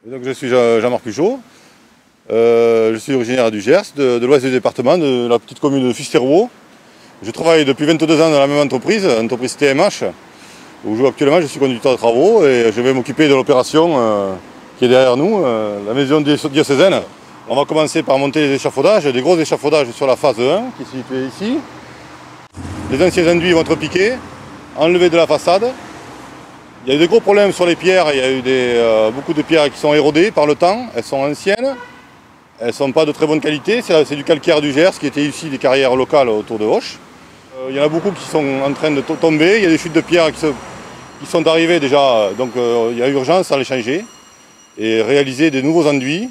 Donc, je suis Jean-Marc Puchot, je suis originaire du Gers, de l'ouest du département, de la petite commune de Fusterwau. Je travaille depuis 22 ans dans la même entreprise TMH, où actuellement je suis conducteur de travaux et je vais m'occuper de l'opération qui est derrière nous, la maison diocésaine. On va commencer par monter les échafaudages, des gros échafaudages sur la phase 1 qui est située ici. Les anciens enduits vont être piqués, enlevés de la façade. Il y a eu des gros problèmes sur les pierres, il y a eu beaucoup de pierres qui sont érodées par le temps, elles sont anciennes, elles ne sont pas de très bonne qualité, c'est du calcaire du Gers qui était ici des carrières locales autour de Auch. Il y en a beaucoup qui sont en train de tomber, il y a des chutes de pierres qui sont arrivées déjà, donc il y a urgence à les changer et réaliser des nouveaux enduits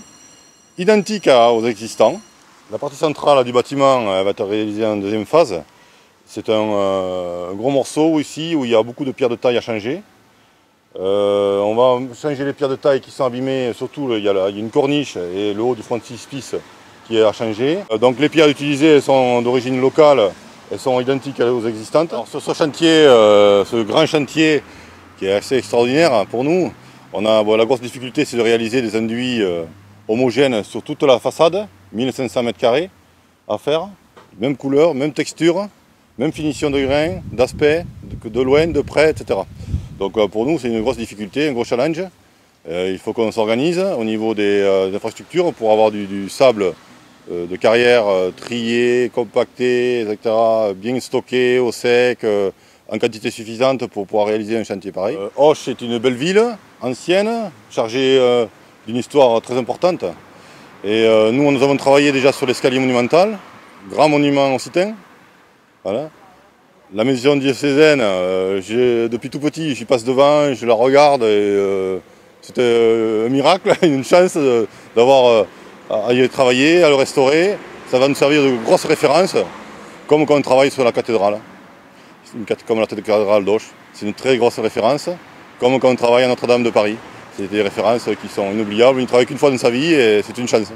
identiques aux existants. La partie centrale du bâtiment va être réalisée en deuxième phase. C'est un gros morceau ici où il y a beaucoup de pierres de taille à changer. On va changer les pierres de taille qui sont abîmées, surtout il y a une corniche et le haut du frontispice qui est à changer. Donc les pierres utilisées elles sont d'origine locale, elles sont identiques aux existantes. Alors, sur ce chantier, ce grand chantier qui est assez extraordinaire pour nous, la grosse difficulté c'est de réaliser des enduits homogènes sur toute la façade, 1500 m² à faire, même couleur, même texture, même finition de grain, d'aspect, de loin, de près, etc. Donc pour nous c'est une grosse difficulté, un gros challenge. Il faut qu'on s'organise au niveau des infrastructures pour avoir du sable de carrière trié, compacté, etc. Bien stocké au sec, en quantité suffisante pour pouvoir réaliser un chantier pareil. Auch est une belle ville, ancienne, chargée d'une histoire très importante. Et nous avons travaillé déjà sur l'escalier monumental, grand monument occitan. Voilà. La maison diocésaine, depuis tout petit, j'y passe devant, je la regarde et c'était un miracle, une chance d'avoir à y travailler, à le restaurer. Ça va nous servir de grosse référence, comme quand on travaille sur la cathédrale, comme la cathédrale d'Auch. C'est une très grosse référence, comme quand on travaille à Notre-Dame de Paris. C'est des références qui sont inoubliables, on ne travaille qu'une fois dans sa vie et c'est une chance.